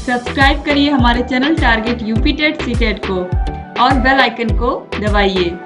Subscribe करिए हमारे channel target UP TET CTET को और बेल आइकन को दबाइए।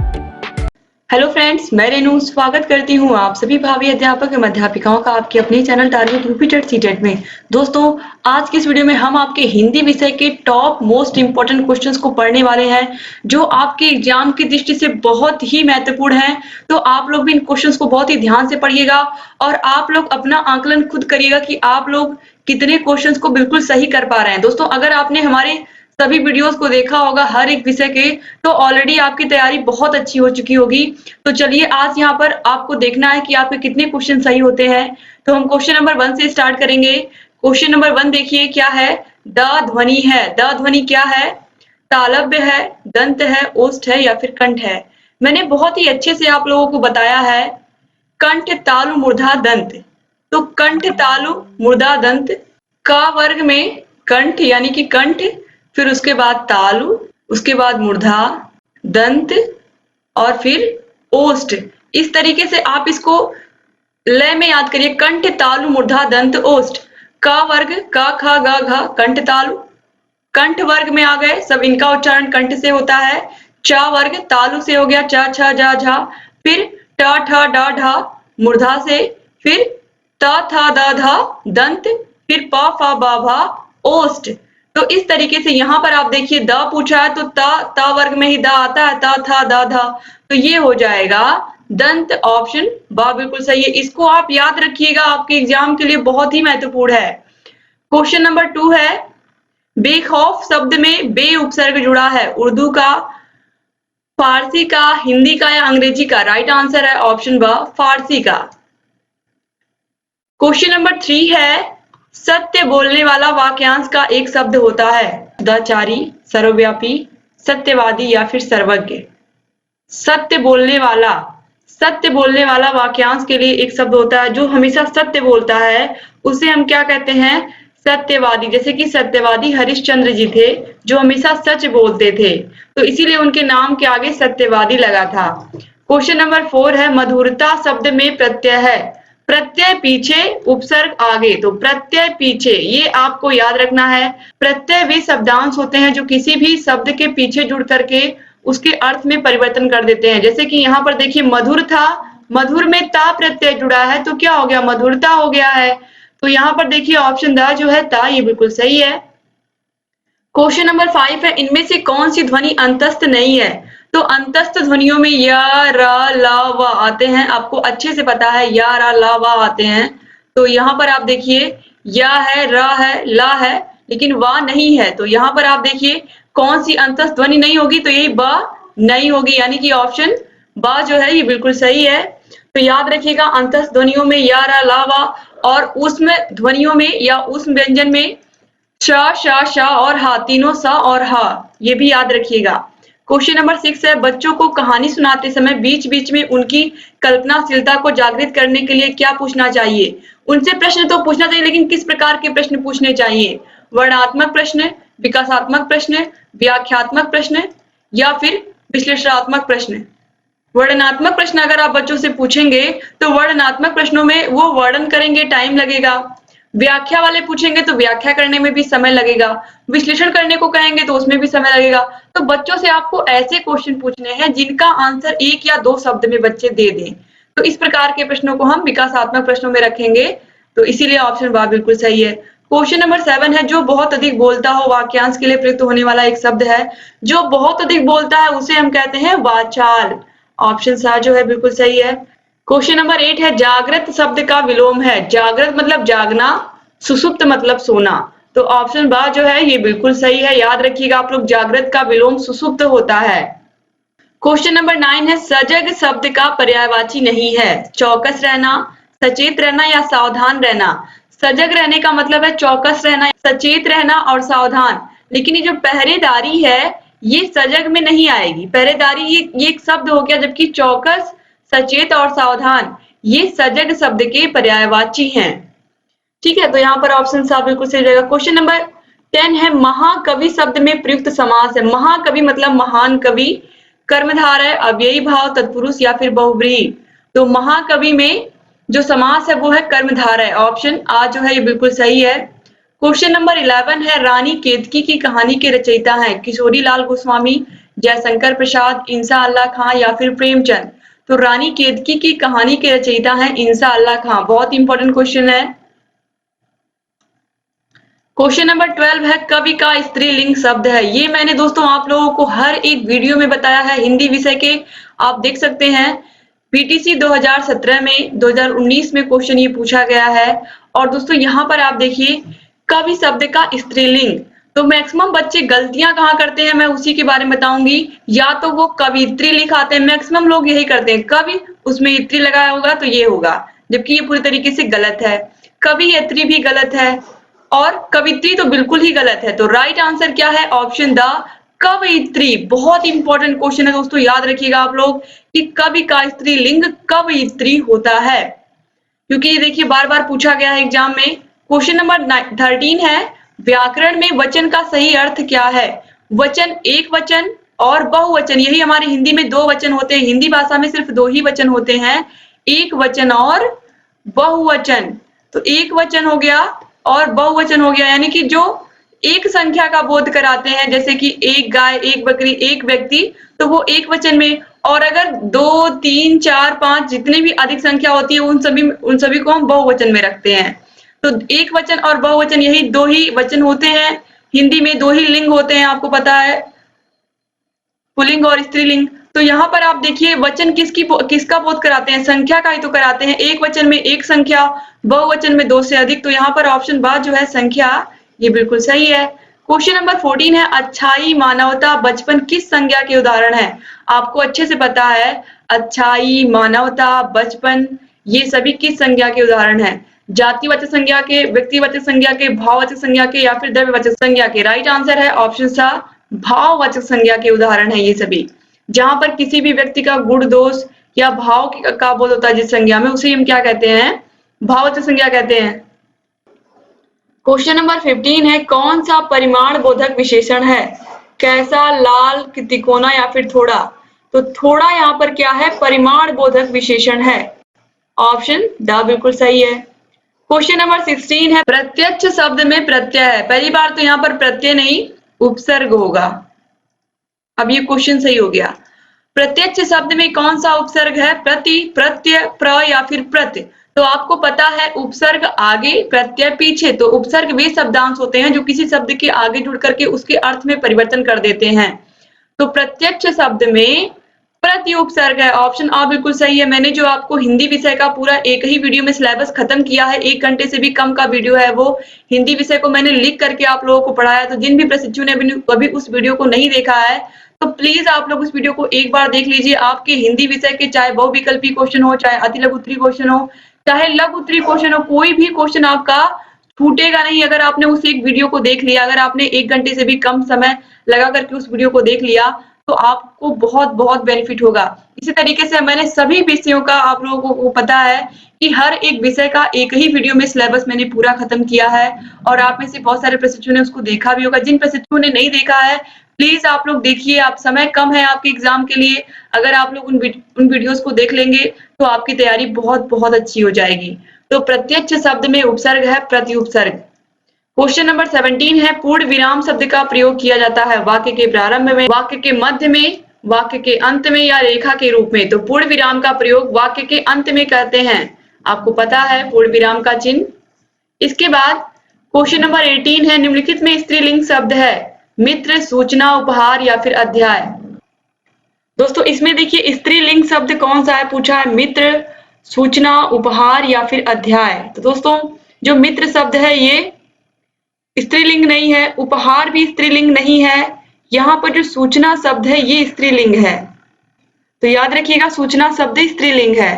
हेलो फ्रेंड्स, मैं रेनू स्वागत करती हूँ आप सभी भावी अध्यापक एवं अध्यापिकाओं का आपके अपने channel target UP TET CTET में। दोस्तों, आज की इस वीडियो में हम आपके हिंदी विषय के टॉप मोस्ट इंपोर्टेंट क्वेश्चंस को पढ़ने वाले हैं जो आपके एग्जाम की दृष्टि से बहुत ही महत्वपूर्ण है। तो आप लोग भी इन क्वेश्चंस को बहुत ही ध्यान से पढ़िएगा और आप लोग अपना आकलन खुद करिएगा कि आप लोग कितने क्वेश्चंस को बिल्कुल सही कर पा रहे हैं। दोस्तों, अगर आपने हमारे सभी वीडियोस को देखा होगा हर एक विषय के, तो ऑलरेडी आपकी तैयारी बहुत अच्छी हो चुकी होगी। तो चलिए आज यहाँ पर आपको देखना है कि आपके कितने क्वेश्चन सही होते हैं। तो हम क्वेश्चन नंबर 1 से स्टार्ट करेंगे। क्वेश्चन नंबर 1 देखिए क्या है। द ध्वनि है। द ध्वनि क्या है? तालव्य है, दंत है, ओष्ठ है या फिर कंठ है। मैंने बहुत ही अच्छे से आप लोगों को बताया है कंठ तालु मूर्धा दंत। तो कंठ तालु मूर्धा दंत का वर्ग में कंठ यानी कि कंठ, फिर उसके बाद तालु, उसके बाद मूर्धा, दंत और फिर ओष्ठ। इस तरीके से आप इसको लय में याद करिए। कंठ तालु मूर्धा दंत ओष्ठ। का वर्ग का खा गा घा कंठ तालु, कंठ वर्ग में आ गए सब। इनका उच्चारण कंठ से होता है। चा वर्ग तालु से हो गया, चा छा जा झा। फिर ट ठ डा ढा मूर्धा से, फिर त था दा धा दंत, फिर प फा बा भा ओष्ठ। तो इस तरीके से यहाँ पर आप देखिए द पूछा है तो ता वर्ग में ही द आता है, ता था दा धा। तो ये हो जाएगा दंत। ऑप्शन बा बिल्कुल सही है। इसको आप याद रखिएगा, आपके एग्जाम के लिए बहुत ही महत्वपूर्ण है। क्वेश्चन नंबर 2 है। बेखौफ शब्द में बे उपसर्ग जुड़ा है। उर्दू का, फारसी का, हिंदी का या अंग्रेजी का? राइट आंसर है ऑप्शन ब फारसी का। क्वेश्चन नंबर 3 है। सत्य बोलने वाला वाक्यांश का एक शब्द होता है। सदाचारी, सर्वव्यापी, सत्यवादी या फिर सर्वज्ञ। सत्य बोलने वाला वाक्यांश के लिए एक शब्द होता है जो हमेशा सत्य बोलता है, उसे हम क्या कहते हैं? सत्यवादी। जैसे कि सत्यवादी हरिश्चंद्र जी थे जो हमेशा सच बोलते थे, तो इसीलिए उनके नाम के आगे सत्यवादी लगा था। क्वेश्चन नंबर 4 है। मधुरता शब्द में प्रत्यय है। प्रत्यय पीछे, उपसर्ग आगे। तो प्रत्यय पीछे, ये आपको याद रखना है। प्रत्यय वे शब्दांश होते हैं जो किसी भी शब्द के पीछे जुड़ करके उसके अर्थ में परिवर्तन कर देते हैं। जैसे कि यहाँ पर देखिए मधुर था, मधुर में ता प्रत्यय जुड़ा है तो क्या हो गया? मधुरता हो गया है। तो यहाँ पर देखिए ऑप्शन द जो है ता, ये बिल्कुल सही है। क्वेश्चन नंबर 5 है। इनमें से कौन सी ध्वनि अंतस्थ नहीं है? तो अंतस्थ ध्वनियों में या, रा, ला, वा आते हैं। आपको अच्छे से पता है या, रा, ला, वा आते हैं। तो यहाँ पर आप देखिए या है, रा है, ला है, लेकिन वा नहीं है। तो यहाँ पर आप देखिए कौन सी अंतस्थ ध्वनि नहीं होगी? तो यही बा नहीं होगी, यानी कि ऑप्शन बा जो है ये बिल्कुल सही है। तो याद रखिएगा अंतस्थ ध्वनियों में या, रा, ला, वा, और उसमें ध्वनियों में या उस व्यंजन में श, श, श और हा, तीनों स और हा, ये भी याद रखिएगा। क्वेश्चन नंबर 6 है। बच्चों को कहानी सुनाते समय बीच बीच में उनकी कल्पनाशीलता को जागृत करने के लिए क्या पूछना चाहिए? उनसे प्रश्न तो पूछना चाहिए, लेकिन किस प्रकार के प्रश्न पूछने चाहिए? वर्णनात्मक प्रश्न, विकासात्मक प्रश्न, व्याख्यात्मक प्रश्न या फिर विश्लेषणात्मक प्रश्न? वर्णनात्मक प्रश्न अगर आप बच्चों से पूछेंगे तो वर्णनात्मक प्रश्नों में वो वर्णन करेंगे, टाइम लगेगा। व्याख्या वाले पूछेंगे तो व्याख्या करने में भी समय लगेगा। विश्लेषण करने को कहेंगे तो उसमें भी समय लगेगा। तो बच्चों से आपको ऐसे क्वेश्चन पूछने हैं जिनका आंसर 1 या 2 शब्द में बच्चे दे दें। तो इस प्रकार के प्रश्नों को हम विकासात्मक प्रश्नों में रखेंगे। तो इसीलिए ऑप्शन बा बिल्कुल सही है। क्वेश्चन नंबर 7 है। जो बहुत अधिक बोलता हो वाक्यांश के लिए प्रयुक्त होने वाला एक शब्द है। जो बहुत अधिक बोलता है उसे हम कहते हैं वाचाल। ऑप्शन सा जो है बिल्कुल सही है। क्वेश्चन नंबर 8 है। जागृत शब्द का विलोम है। जागृत मतलब जागना, सुषुप्त मतलब सोना। तो ऑप्शन बा जो है ये बिल्कुल सही है। याद रखिएगा आप लोग, जागृत का विलोम सुषुप्त होता है। क्वेश्चन नंबर 9 है। सजग शब्द का पर्यायवाची नहीं है। चौकस रहना, सचेत रहना या सावधान रहना। सजग रहने का मतलब है चौकस रहना, सचेत रहना और सावधान। लेकिन ये जो पहरेदारी है ये सजग में नहीं आएगी। पहरेदारी ये एक शब्द हो गया, जबकि चौकस, सचेत और सावधान ये सजग शब्द के पर्यायवाची हैं। ठीक है, तो यहाँ पर ऑप्शन सा बिल्कुल सही रहेगा। क्वेश्चन नंबर 10 है। महाकवि शब्द में प्रयुक्त समास है। महाकवि मतलब महान कवि, कर्मधारय है, अव्ययी भाव, तत्पुरुष या फिर बहुव्रीहि। तो महाकवि में जो समास है वो है कर्मधारय। ऑप्शन आ जो है ये बिल्कुल सही है। क्वेश्चन नंबर 11 है रानी केतकी की कहानी के रचयिता हैं किशोरी लाल गोस्वामी, जयशंकर प्रसाद, इंसा अल्लाह खां या फिर प्रेमचंद। तो रानी केतकी की कहानी के रचयिता हैं इंसा अल्लाह खां। बहुत इंपॉर्टेंट क्वेश्चन है। क्वेश्चन नंबर 12 है कवि का स्त्रीलिंग शब्द है। ये मैंने दोस्तों आप लोगों को हर एक वीडियो में बताया है हिंदी विषय के, आप देख सकते हैं। पीटीसी 2017 में 2019 में क्वेश्चन ये पूछा गया है। और दोस्तों यहाँ पर आप देखिए कवि शब्द का स्त्रीलिंग, तो मैक्सिमम बच्चे गलतियां कहाँ करते हैं मैं उसी के बारे में बताऊंगी। या तो वो कवियत्री लिखाते हैं, मैक्सिमम लोग यही करते हैं, कवि उसमें इत्री लगाया होगा तो ये होगा, जबकि ये पूरी तरीके से गलत है। कवियत्री भी गलत है और कवित्री तो बिल्कुल ही गलत है। तो राइट आंसर क्या है? ऑप्शन द कवयित्री। बहुत इंपॉर्टेंट क्वेश्चन है दोस्तों, याद रखिएगा आप लोग कि कवि का स्त्रीलिंग कवयित्री होता है, क्योंकि ये देखिए बार बार पूछा गया है एग्जाम में। क्वेश्चन नंबर 13 है व्याकरण में वचन का सही अर्थ क्या है? वचन एक वचन और बहुवचन, यही हमारे हिंदी में दो वचन होते हैं। हिंदी भाषा में सिर्फ दो ही वचन होते हैं, एक वचन और बहुवचन। तो एक वचन हो गया और बहुवचन हो गया, यानी कि जो एक संख्या का बोध कराते हैं, जैसे कि एक गाय, एक बकरी, एक व्यक्ति, तो वो एक वचन में। और अगर 2, 3, 4, 5 जितनी भी अधिक संख्या होती है उन सभी को हम बहुवचन में रखते हैं। तो एक वचन और बहुवचन यही दो ही वचन होते हैं। हिंदी में दो ही लिंग होते हैं, आपको पता है, पुल्लिंग और स्त्रीलिंग। तो यहाँ पर आप देखिए वचन किसका बोध कराते हैं? संख्या का ही तो कराते हैं। एक वचन में एक संख्या, बहुवचन में दो से अधिक। तो यहाँ पर ऑप्शन बात जो है संख्या, ये बिल्कुल सही है। क्वेश्चन नंबर 14 है अच्छाई, मानवता, बचपन किस संज्ञा के उदाहरण है? आपको अच्छे से पता है अच्छाई, मानवता, बचपन ये सभी किस संज्ञा के उदाहरण है? जातिवाचक संज्ञा के, व्यक्तिवाचक संज्ञा के, भाववाचक संज्ञा के या फिर द्रव्यवाचक संज्ञा के? राइट आंसर है ऑप्शन सा भाववाचक संज्ञा के उदाहरण है ये सभी। जहां पर किसी भी व्यक्ति का गुण, दोष या भाव का बोध होता है जिस संज्ञा में, उसे हम क्या कहते हैं? भाववाचक संज्ञा कहते हैं। क्वेश्चन नंबर 15 है कौन सा परिमाण बोधक विशेषण है? कैसा, लाल, तिकोना या फिर थोड़ा? तो थोड़ा यहाँ पर क्या है? परिमाण बोधक विशेषण है। ऑप्शन ड बिल्कुल सही है। क्वेश्चन नंबर 16 है प्रत्यक्ष शब्द में प्रत्यय है। पहली बार तो यहाँ पर प्रत्यय नहीं उपसर्ग होगा। अब ये क्वेश्चन सही हो गया। प्रत्यक्ष शब्द में कौन सा उपसर्ग है? प्रति, प्रत्यय, प्र या फिर प्रत्य? तो आपको पता है उपसर्ग आगे, प्रत्यय पीछे। तो उपसर्ग वे शब्दांश होते हैं जो किसी शब्द के आगे जुड़ करके उसके अर्थ में परिवर्तन कर देते हैं। तो प्रत्यक्ष शब्द में प्रति उपसर्ग है। ऑप्शन आ बिल्कुल सही है। मैंने जो आपको हिंदी विषय का पूरा एक ही वीडियो में सिलेबस खत्म किया है, 1 घंटे से भी कम का वीडियो है वो, हिंदी विषय को मैंने लिख करके आप लोगों को पढ़ाया। तो जिन भी प्रशिक्षु ने अभी उस वीडियो को नहीं देखा है तो प्लीज आप लोग उस वीडियो को एक बार देख लीजिए। आपके हिंदी विषय के चाहे बहुविकल्पी क्वेश्चन हो, चाहे अति लघु उत्तरीय क्वेश्चन हो, चाहे लघु उत्तरीय क्वेश्चन हो, कोई भी क्वेश्चन आपका छूटेगा नहीं अगर आपने उस एक वीडियो को देख लिया। अगर आपने 1 घंटे से भी कम समय लगा करके उस वीडियो को देख लिया तो आपको बहुत बहुत बेनिफिट होगा। इसी तरीके से मैंने सभी विषयों का, आप लोगों को पता है कि हर एक विषय का एक ही वीडियो में सिलेबस मैंने पूरा खत्म किया है और आप में से बहुत सारे प्रशिक्षुओं ने उसको देखा भी होगा। जिन प्रशिक्षुओं ने नहीं देखा है प्लीज आप लोग देखिए, आप समय कम है आपके एग्जाम के लिए। अगर आप लोग उन वीडियोस को देख लेंगे तो आपकी तैयारी बहुत बहुत अच्छी हो जाएगी। तो प्रत्यक्ष शब्द में उपसर्ग है प्रति उपसर्ग। क्वेश्चन नंबर 17 है पूर्ण विराम शब्द का प्रयोग किया जाता है वाक्य के प्रारंभ में, वाक्य के मध्य में, वाक्य के अंत में या रेखा के रूप में? तो पूर्ण विराम का प्रयोग वाक्य के अंत में करते हैं, आपको पता है पूर्ण विराम का चिन्ह। इसके बाद क्वेश्चन नंबर 18 है निम्नलिखित में स्त्रीलिंग शब्द है मित्र, सूचना, उपहार या फिर अध्याय? दोस्तों इसमें देखिए स्त्रीलिंग शब्द कौन सा है पूछा है, मित्र, सूचना, उपहार या फिर अध्याय? तो दोस्तों जो मित्र शब्द है ये स्त्रीलिंग नहीं है, उपहार भी स्त्रीलिंग नहीं है, यहाँ पर जो सूचना शब्द है ये स्त्रीलिंग है। तो याद रखिएगा सूचना शब्द स्त्रीलिंग है।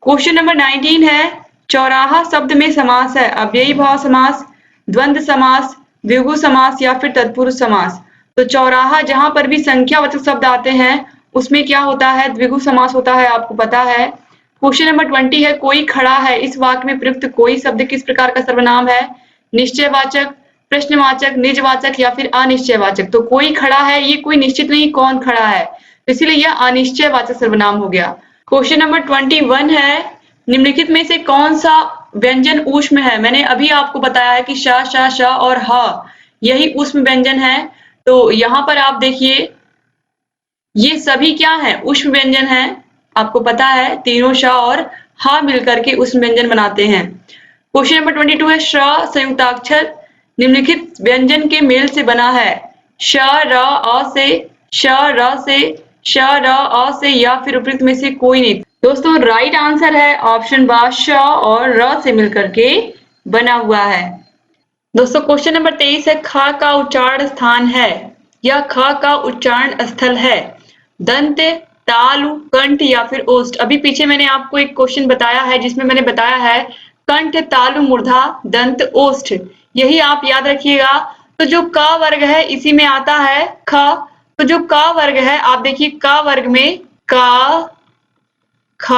क्वेश्चन नंबर 19 है चौराहा शब्द में समास है अव्ययी भाव समास, द्वंद्व समास, द्विगु समास या फिर तत्पुरुष समास? तो चौराहा जहां पर भी संख्यावाचक शब्द आते हैं उसमें क्या होता है? द्विगु समास होता है, आपको पता है। क्वेश्चन नंबर 20 है कोई खड़ा है, इस वाक्य में प्रयुक्त कोई शब्द किस प्रकार का सर्वनाम है? निश्चयवाचक, प्रश्नवाचक, निजवाचक या फिर अनिश्चयवाचक? तो कोई खड़ा है ये कोई निश्चित नहीं कौन खड़ा है, तो इसीलिए यह अनिश्चयवाचक सर्वनाम हो गया। क्वेश्चन नंबर 21 है निम्नलिखित में से कौन सा व्यंजन ऊष्म है। मैंने अभी आपको बताया है कि श, श, श और ह यही ऊष्म व्यंजन है। तो यहाँ पर आप देखिए ये सभी क्या है? ऊष्म व्यंजन है। आपको पता है तीनों श और ह मिलकर के ऊष्म व्यंजन बनाते हैं। क्वेश्चन नंबर 22 है श्र संयुक्ताक्षर निम्नलिखित व्यंजन के मेल से बना है। श, र, अ से, श, र से, श, र, अ से या फिर उपयुक्त में से कोई नहीं। दोस्तों राइट आंसर है ऑप्शन बा श और र से मिलकर के बना हुआ है। दोस्तों क्वेश्चन नंबर 23 है ख का उच्चारण स्थान है या ख का उच्चारण स्थल है। दंत, तालु, कंठ या फिर ओष्ठ। अभी पीछे मैंने आपको एक क्वेश्चन बताया है जिसमें मैंने बताया है कंठ, तालु, मूर्धा, दंत, ओष्ठ। यही आप याद रखिएगा। तो जो क वर्ग है इसी में आता है ख। तो जो क वर्ग है आप देखिए क वर्ग में क, ख,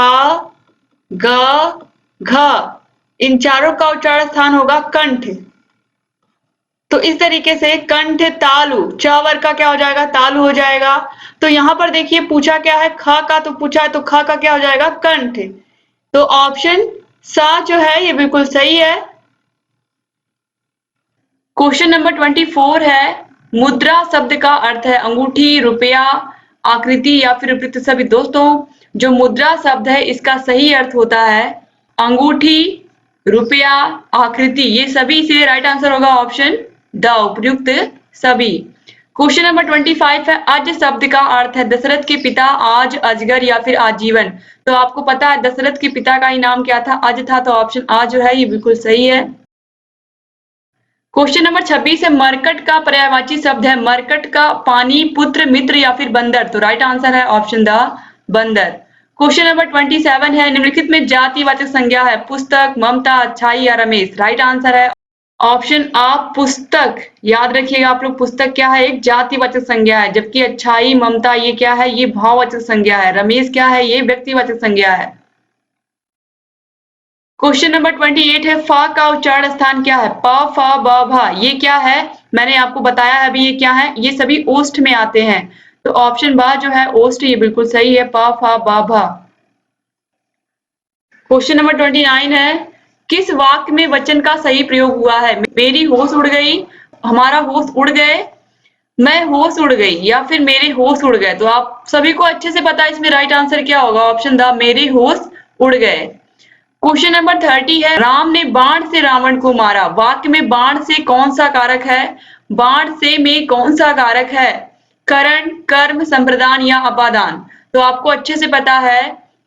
ग, घ इन चारों का उच्चारण स्थान होगा कंठ। तो इस तरीके से कंठ, तालु, च वर्ग का क्या हो जाएगा? तालु हो जाएगा। तो यहाँ पर देखिए पूछा क्या है? ख का तो पूछा है तो ख का क्या हो जाएगा? कंठ। तो ऑप्शन सा जो है ये बिल्कुल सही है। क्वेश्चन नंबर 24 है मुद्रा शब्द का अर्थ है अंगूठी, रुपया, आकृति या फिर उपयुक्त सभी। दोस्तों जो मुद्रा शब्द है इसका सही अर्थ होता है अंगूठी, रुपया, आकृति ये सभी। इसलिए राइट आंसर होगा ऑप्शन द उपयुक्त सभी। क्वेश्चन नंबर 25 है अज शब्द का अर्थ है दशरथ के पिता, आज, अजगर या फिर आजीवन। तो आपको पता है दशरथ के पिता का ही नाम क्या था? अज था। तो ऑप्शन आ जो है ये बिल्कुल सही है। क्वेश्चन नंबर 26 है मरकट का पर्यायवाची शब्द है मरकट का पानी, पुत्र, मित्र या फिर बंदर। तो राइट आंसर है ऑप्शन द बंदर। क्वेश्चन नंबर 27 है निम्नलिखित में जातिवाचक संज्ञा है पुस्तक, ममता, अच्छाई या रमेश। राइट आंसर है ऑप्शन आ पुस्तक। याद रखिएगा आप लोग पुस्तक क्या है? एक जातिवाचक संज्ञा है। जबकि अच्छाई, ममता ये क्या है? ये भाववाचक संज्ञा है। रमेश क्या है? ये व्यक्तिवाचक संज्ञा है। क्वेश्चन नंबर 28 है फ का उच्चारण स्थान क्या है? प, फ, ब, भ ये क्या है? मैंने आपको बताया है अभी ये क्या है? ये सभी ओष्ठ में आते हैं। तो ऑप्शन ब जो है ओष्ठ ये बिल्कुल सही है। प, फ, ब, भ। क्वेश्चन नंबर 29 है किस वाक्य में वचन का सही प्रयोग हुआ है? मेरी होश उड़ गई, हमारा होश उड़ गए, मैं होश उड़ गई या फिर मेरे होश उड़ गए। तो आप सभी को अच्छे से पता है इसमें राइट आंसर क्या होगा? ऑप्शन द मेरे होश उड़ गए। क्वेश्चन नंबर 30 है राम ने बाण से रावण को मारा। वाक्य में बाण से कौन सा कारक है? बाण से में कौन सा कारक है? करण, कर्म, संप्रदान या अपादान। तो आपको अच्छे से पता है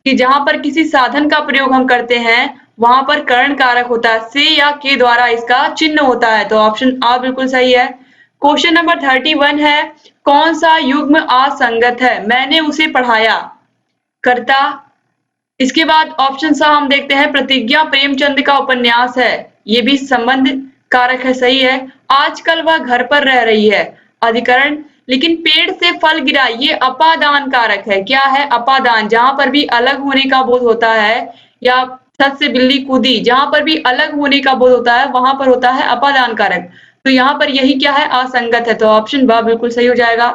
कि जहां पर किसी साधन का प्रयोग हम करते हैं वहां पर करण कारक होता है। से या के द्वारा इसका चिन्ह होता है। तो ऑप्शन आ बिल्कुल सही है। क्वेश्चन नंबर 31 है कौन सा युग्म असंगत है? मैंने उसे पढ़ाया। कर्ता। इसके बाद ऑप्शन सा हम देखते हैं प्रतिज्ञा प्रेमचंद का उपन्यास है। ये भी संबंध कारक है। सही है। आजकल वह घर पर रह रही है। अधिकरण। लेकिन पेड़ से फल गिरा ये अपादान कारक है। क्या है? अपादान। जहां पर भी अलग होने का बोध होता है या छत से बिल्ली कूदी जहां पर भी अलग होने का बोध होता है वहां पर होता है अपादान कारक। तो यहाँ पर यही क्या है? असंगत है। तो ऑप्शन ब बिल्कुल सही हो जाएगा।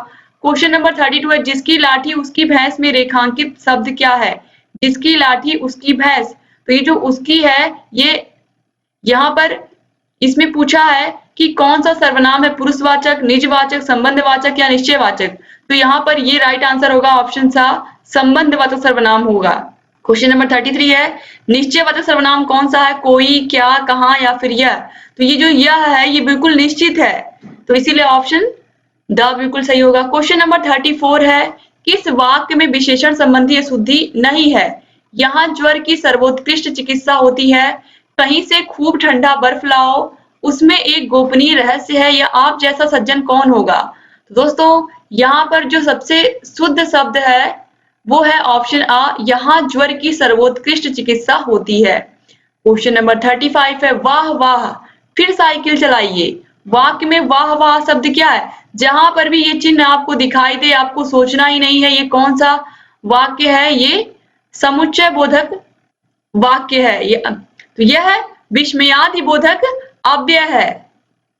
क्वेश्चन नंबर 32 है जिसकी लाठी उसकी भैंस में रेखांकित शब्द क्या है? जिसकी लाठी उसकी भैंस। तो ये जो उसकी है ये यहाँ पर इसमें पूछा है कि कौन सा सर्वनाम है? पुरुषवाचक, निजवाचक, संबंधवाचक या निश्चयवाचक। तो यहाँ पर ये राइट आंसर होगा ऑप्शन सा संबंधवाचक सर्वनाम होगा। क्वेश्चन नंबर 33 है निश्चयवाचक सर्वनाम कौन सा है? कोई, क्या, कहाँ या फिर यह। तो ये जो यह है ये बिल्कुल निश्चित है। तो इसीलिए ऑप्शन द बिल्कुल सही होगा। क्वेश्चन नंबर 34 है किस वाक्य में विशेषण संबंधी अशुद्धि नहीं है? यहाँ ज्वर की सर्वोत्कृष्ट चिकित्सा होती है, कहीं से खूब ठंडा बर्फ लाओ, उसमें एक गोपनीय रहस्य है या आप जैसा सज्जन कौन होगा। तो दोस्तों यहाँ पर जो सबसे शुद्ध शब्द है वो है ऑप्शन आ यहाँ ज्वर की सर्वोत्कृष्ट चिकित्सा होती है। क्वेश्चन नंबर 35 है वाह वाह फिर साइकिल चलाइए। वाक्य में वाह वाह शब्द क्या है? जहां पर भी ये चिन्ह आपको दिखाई दे आपको सोचना ही नहीं है ये कौन सा वाक्य है? ये समुच्चय बोधक वाक्य है। ये तो यह विस्मयादि बोधक अव्यय है।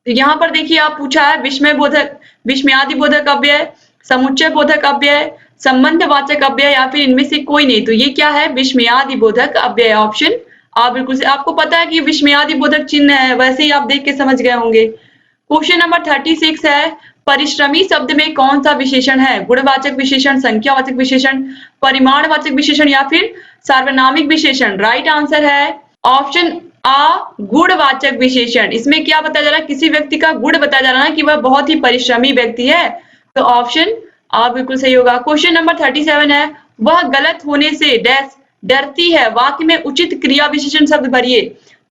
तो यहाँ पर देखिए आप पूछा है विस्मय बोधक, विस्मयादि बोधक अव्यय, समुच्चय बोधक अव्यय, संबंधवाचक अव्यय या फिर इनमें से कोई नहीं। तो ये क्या है? विस्मयादि बोधक अव्यय। ऑप्शन आप बिल्कुल से, आपको पता है कि विस्मयादि बोधक चिन्ह है, वैसे ही आप देख के समझ गए होंगे। क्वेश्चन नंबर 36 है, परिश्रमी शब्द में कौन सा विशेषण है? गुणवाचक विशेषण, संख्यावाचक विशेषण, परिमाणवाचक विशेषण या फिर सार्वनामिक विशेषण? राइट आंसर है ऑप्शन आ, गुणवाचक विशेषण। इसमें क्या बताया जा रहा है? किसी व्यक्ति का गुण बताया जा रहा है कि वह बहुत ही परिश्रमी व्यक्ति है, तो ऑप्शन आ बिल्कुल सही होगा। क्वेश्चन नंबर 37 है, वह गलत होने से डैश डरती है, वाक्य में उचित क्रिया विशेषण शब्द भरिए।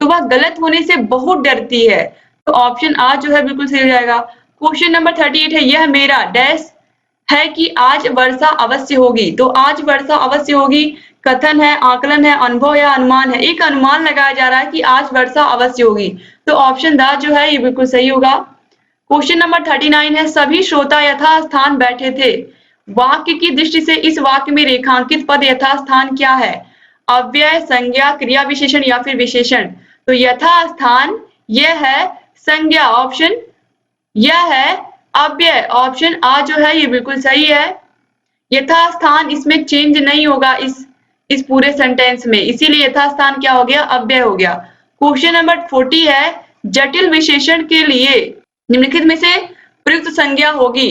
तो वह गलत होने से बहुत डरती है, तो ऑप्शन आ जो है बिल्कुल सही हो जाएगा। क्वेश्चन नंबर 38 है, यह मेरा डैश है कि आज वर्षा अवश्य होगी। तो आज वर्षा अवश्य होगी कथन है, आकलन है, अनुभव या अनुमान है? एक अनुमान लगाया जा रहा है कि आज वर्षा अवश्य होगी, तो ऑप्शन द जो है ये बिल्कुल सही होगा। क्वेश्चन नंबर 39 है, सभी श्रोता यथास्थान बैठे थे। वाक्य की दृष्टि से इस वाक्य में रेखांकित पद यथास्थान क्या है? अव्यय, संज्ञा, क्रिया विशेषण या फिर विशेषण? तो यथास्थान यह है संज्ञा, ऑप्शन यह है अव्यय, ऑप्शन आ जो है ये बिल्कुल सही है। यथास्थान इसमें चेंज नहीं होगा इस पूरे सेंटेंस में, इसीलिए यथास्थान क्या हो गया? अव्यय हो गया। क्वेश्चन नंबर 40 है, जटिल विशेषण के लिए निम्नलिखित में से प्रयुक्त संज्ञा होगी।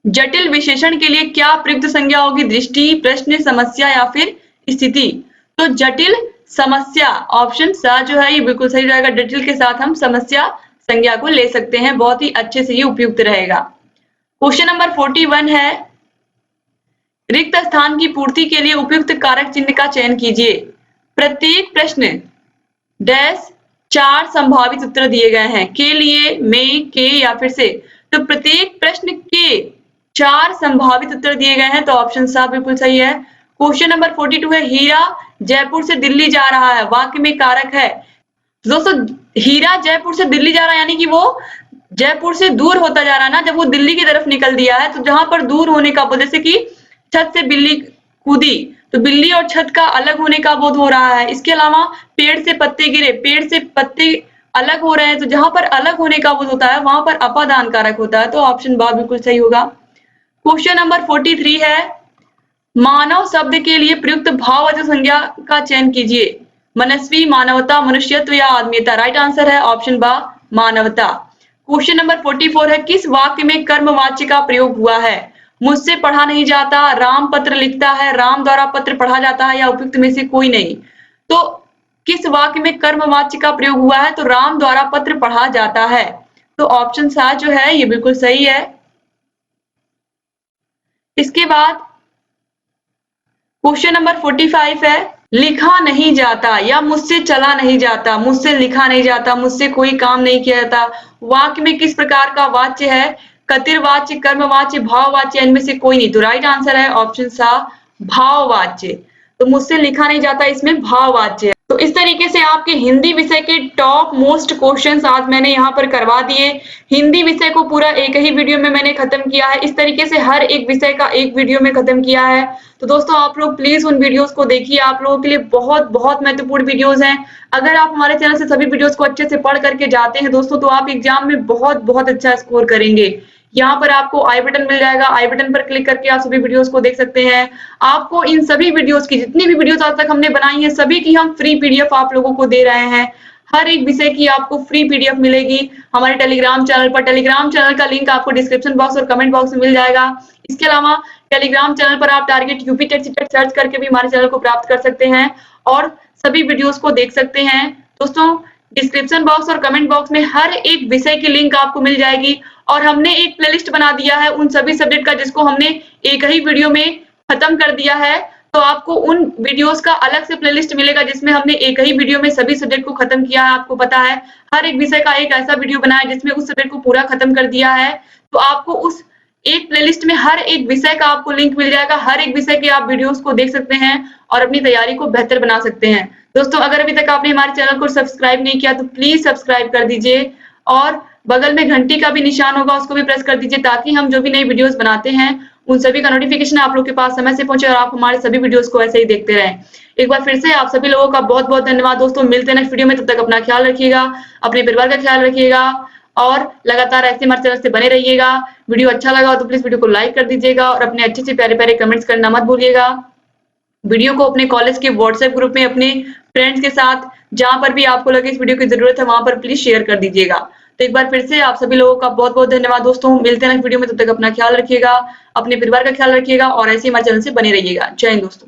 जटिल विशेषण के लिए क्या प्रयुक्त संज्ञा होगी? दृष्टि, प्रश्न, समस्या या फिर स्थिति? तो जटिल समस्या, ऑप्शन सा जो है ये बिल्कुल सही रहेगा। जटिल के साथ हम समस्या संज्ञा को ले सकते हैं, बहुत ही अच्छे से ये उपयुक्त रहेगा। क्वेश्चन नंबर 41 है, रिक्त स्थान की पूर्ति के लिए उपयुक्त कारक चिन्ह का चयन कीजिए। प्रत्येक प्रश्न डैश 4 संभावित उत्तर दिए गए हैं, के लिए, में, के या फिर से। तो प्रत्येक प्रश्न के 4 संभावित उत्तर दिए गए हैं, तो ऑप्शन सा बिल्कुल सही है। क्वेश्चन नंबर 42 है, हीरा जयपुर से दिल्ली जा रहा है, वाक्य में कारक है। दोस्तों हीरा जयपुर से दिल्ली जा रहा है यानी कि वो जयपुर से दूर होता जा रहा है ना, जब वो दिल्ली की तरफ निकल दिया है, तो जहां पर दूर होने का बोध, जैसे कि छत से बिल्ली कूदी, तो बिल्ली और छत का अलग होने का बोध हो रहा है। इसके अलावा पेड़ से पत्ते गिरे, पेड़ से पत्ते अलग हो रहे हैं, तो जहां पर अलग होने का बोध होता है वहां पर अपादान कारक होता है, तो ऑप्शन बा बिल्कुल सही होगा। क्वेश्चन नंबर 43 है, मानव शब्द के लिए प्रयुक्त भाववाचक संज्ञा का चयन कीजिए। मनस्वी, मानवता, मनुष्यत्व या आत्मीयता? राइट आंसर है ऑप्शन बा, मानवता। क्वेश्चन नंबर 44 है, किस वाक्य में कर्मवाच्य का प्रयोग हुआ है? मुझसे पढ़ा नहीं जाता, राम पत्र लिखता है, राम द्वारा पत्र पढ़ा जाता है या उपयुक्त में से कोई नहीं? तो किस वाक्य में कर्मवाच्य का प्रयोग हुआ है? तो राम द्वारा पत्र पढ़ा जाता है, तो ऑप्शन सा जो है ये बिल्कुल सही है। इसके बाद क्वेश्चन नंबर 45 है, लिखा नहीं जाता या मुझसे चला नहीं जाता। मुझसे लिखा नहीं जाता, मुझसे कोई काम नहीं किया जाता, वाक्य में किस प्रकार का वाच्य है? कर्तृवाच्य, कर्मवाच्य, भाववाच्य, इनमें से कोई नहीं। तो राइट आंसर है ऑप्शन सा, भाववाच्य। तो मुझसे लिखा नहीं जाता इसमें भाववाच्य है। तो इस तरीके से आपके हिंदी विषय के टॉप मोस्ट क्वेश्चंस आज मैंने यहाँ पर करवा दिए। हिंदी विषय को पूरा एक ही वीडियो में मैंने खत्म किया है, इस तरीके से हर एक विषय का एक वीडियो में खत्म किया है। तो दोस्तों आप लोग प्लीज उन वीडियोस को देखिए, आप लोगों के लिए बहुत बहुत महत्वपूर्ण वीडियोस हैं। अगर आप हमारे चैनल से सभी वीडियोस को अच्छे से पढ़ करके जाते हैं दोस्तों, तो आप एग्जाम में बहुत बहुत अच्छा स्कोर करेंगे। यहाँ पर आपको आई बटन मिल जाएगा, आई बटन पर क्लिक करके आप सभी वीडियोस को देख सकते हैं। आपको इन सभी वीडियोस की, जितनी भी वीडियोस आज तक हमने बनाई है, सभी की हम फ्री पीडीएफ आप लोगों को दे रहे हैं। हर एक विषय की आपको फ्री पीडीएफ मिलेगी हमारे टेलीग्राम चैनल पर। टेलीग्राम चैनल का लिंक आपको डिस्क्रिप्शन बॉक्स और कमेंट बॉक्स में मिल जाएगा। इसके अलावा टेलीग्राम चैनल पर आप target UP TET CTET search करके भी हमारे चैनल को प्राप्त कर सकते हैं और सभी वीडियोस को देख सकते हैं। दोस्तों डिस्क्रिप्शन बॉक्स और कमेंट बॉक्स में हर एक विषय की लिंक आपको मिल जाएगी और हमने एक प्लेलिस्ट बना दिया है उन सभी सब्जेक्ट का, जिसको हमने एक ही वीडियो में खत्म कर दिया है। तो आपको उन वीडियोस का अलग से प्लेलिस्ट मिलेगा जिसमें हमने एक ही वीडियो में सभी सब्जेक्ट को खत्म किया है। आपको पता है हर एक विषय का एक ऐसा वीडियो बनाया जिसमें उस सब्जेक्ट को पूरा खत्म कर दिया है। तो आपको उस एक प्लेलिस्ट में हर एक विषय का आपको लिंक मिल जाएगा, हर एक विषय के आप वीडियोस को देख सकते हैं और अपनी तैयारी को बेहतर बना सकते हैं। दोस्तों अगर अभी तक आपने हमारे चैनल को सब्सक्राइब नहीं किया तो प्लीज सब्सक्राइब कर दीजिए और बगल में घंटी का भी निशान होगा उसको भी प्रेस कर दीजिए, ताकि हम जो भी नई वीडियोस बनाते हैं उन सभी का नोटिफिकेशन आप लोग के पास समय से पहुंचे और आप हमारे सभी वीडियोस को ऐसे ही देखते रहें। एक बार फिर से आप सभी लोगों का बहुत बहुत धन्यवाद दोस्तों। मिलते हैं नेक्स्ट वीडियो में, तब तक अपना ख्याल रखिएगा, अपने परिवार का ख्याल रखिएगा और लगातार ऐसे हमारे चैनल से बने रहिएगा। वीडियो अच्छा लगा तो प्लीज वीडियो को लाइक कर दीजिएगा और अपने अच्छे से प्यारे प्यारे कमेंट्स करना मत भूलिएगा। वीडियो को अपने कॉलेज के व्हाट्सएप ग्रुप में अपने फ्रेंड्स के साथ जहां पर भी आपको लगे इस वीडियो की जरूरत है वहां पर प्लीज शेयर कर दीजिएगा। तो एक बार फिर से आप सभी लोगों का बहुत बहुत धन्यवाद दोस्तों। मिलते हैं नेक्स्ट वीडियो में, तब तक अपना ख्याल रखिएगा, अपने परिवार का ख्याल रखिएगा और ऐसे हमारे चैनल से बने रहिएगा। जय हिंद दोस्तों।